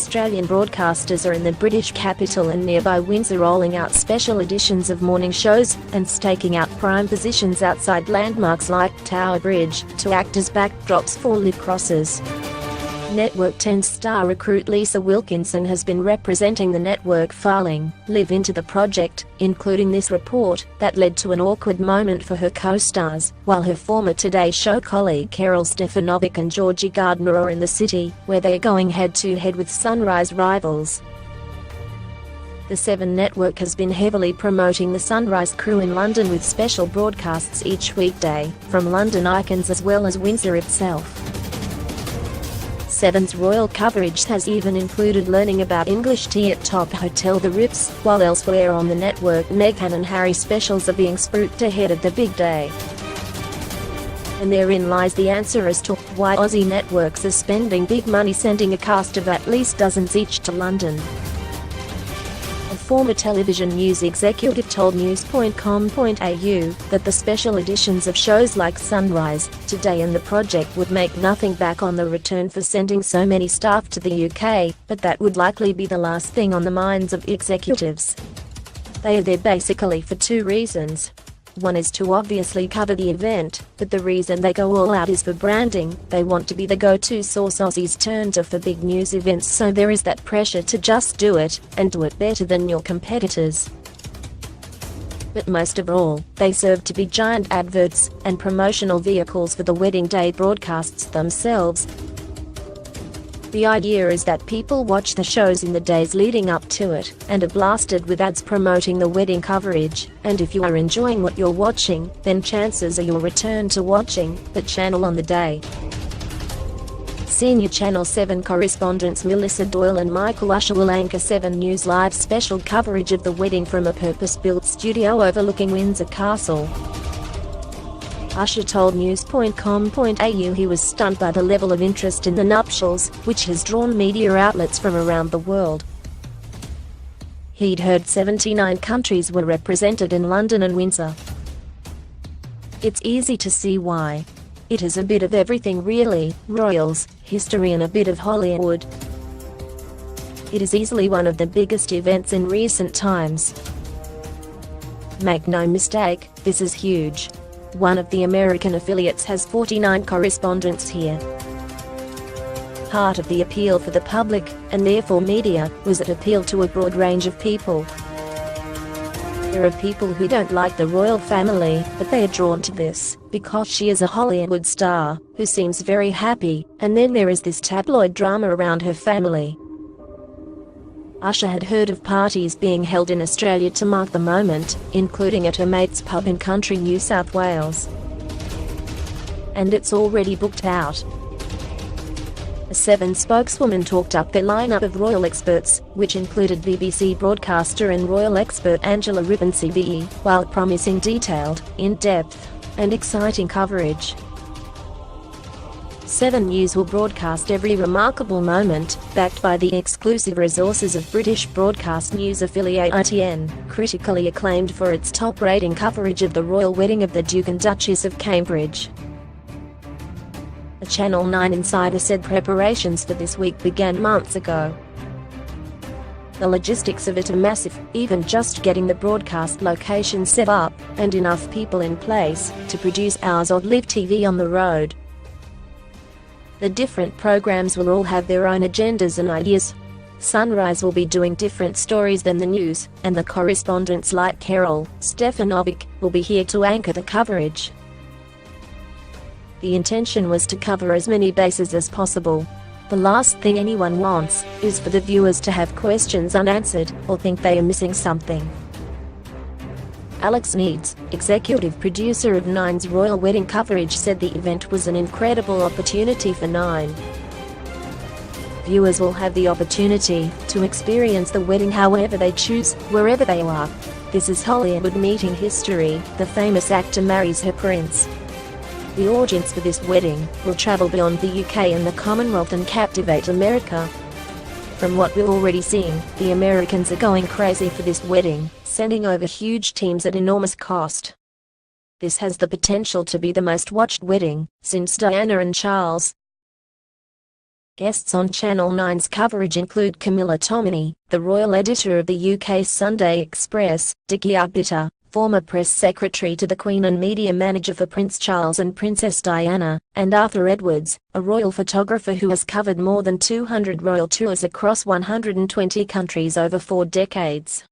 Australian broadcasters are in the British capital and nearby Windsor rolling out special editions of morning shows and staking out prime positions outside landmarks like Tower Bridge to act as backdrops for live crosses. Network 10 star recruit Lisa Wilkinson has been representing the network filing live into the project, including this report that led to an awkward moment for her co-stars, while her former Today Show colleague Karl Stefanovic and Georgie Gardner are in the city, where they are going head-to-head with Sunrise rivals. The 7 network has been heavily promoting the Sunrise crew in London with special broadcasts each weekday, from London icons as well as Windsor itself. 7's royal coverage has even included learning about English tea at top hotel The Ritz, while elsewhere on the network Meghan and Harry specials are being spruiked ahead of the big day. And therein lies the answer as to why Aussie networks are spending big money sending a cast of at least dozens each to London. A former television news executive told news.com.au that the special editions of shows like Sunrise, Today and The Project would make nothing back on the return for sending so many staff to the UK, but that would likely be the last thing on the minds of executives. They are there basically for 2 reasons. One is to obviously cover the event, but the reason they go all out is for branding. They want to be the go-to source Aussies turn to for big news events, so there is that pressure to just do it, and do it better than your competitors. But most of all, they serve to be giant adverts and promotional vehicles for the wedding day broadcasts themselves. The idea is that people watch the shows in the days leading up to it, and are blasted with ads promoting the wedding coverage, and if you are enjoying what you're watching, then chances are you'll return to watching the channel on the day. Senior Channel 7 correspondents Melissa Doyle and Michael Usher will anchor 7 News Live special coverage of the wedding from a purpose-built studio overlooking Windsor Castle. Usher told news.com.au he was stunned by the level of interest in the nuptials, which has drawn media outlets from around the world. He'd heard 79 countries were represented in London and Windsor. It's easy to see why. It has a bit of everything really, royals, history and a bit of Hollywood. It is easily one of the biggest events in recent times. Make no mistake, this is huge. One of the American affiliates has 49 correspondents here. Part of the appeal for the public, and therefore media, was it appealed to a broad range of people. There are people who don't like the royal family, but they are drawn to this, because she is a Hollywood star, who seems very happy, and then there is this tabloid drama around her family. Usher had heard of parties being held in Australia to mark the moment, including at her mate's pub in country New South Wales. And it's already booked out. A 7 spokeswoman talked up their lineup of royal experts, which included BBC broadcaster and royal expert Angela Ribbon CVE, while promising detailed, in-depth, and exciting coverage. 7 News will broadcast every remarkable moment, backed by the exclusive resources of British broadcast news affiliate ITN, critically acclaimed for its top-rating coverage of the royal wedding of the Duke and Duchess of Cambridge. A Channel 9 insider said preparations for this week began months ago. The logistics of it are massive, even just getting the broadcast location set up, and enough people in place to produce hours of live TV on the road. The different programs will all have their own agendas and ideas. Sunrise will be doing different stories than the news, and the correspondents like Karl Stefanovic will be here to anchor the coverage. The intention was to cover as many bases as possible. The last thing anyone wants is for the viewers to have questions unanswered or think they are missing something. Alex Needs, executive producer of 9's royal wedding coverage, said the event was an incredible opportunity for 9. Viewers will have the opportunity to experience the wedding however they choose, wherever they are. This is Hollywood meeting history. The famous actor marries her prince. The audience for this wedding will travel beyond the UK and the Commonwealth and captivate America. From what we're already seeing, the Americans are going crazy for this wedding, sending over huge teams at enormous cost. This has the potential to be the most watched wedding since Diana and Charles. Guests on Channel 9's coverage include Camilla Tominey, the royal editor of the UK's Sunday Express, Dickie Arbiter, former press secretary to the Queen and media manager for Prince Charles and Princess Diana, and Arthur Edwards, a royal photographer who has covered more than 200 royal tours across 120 countries over 4 decades.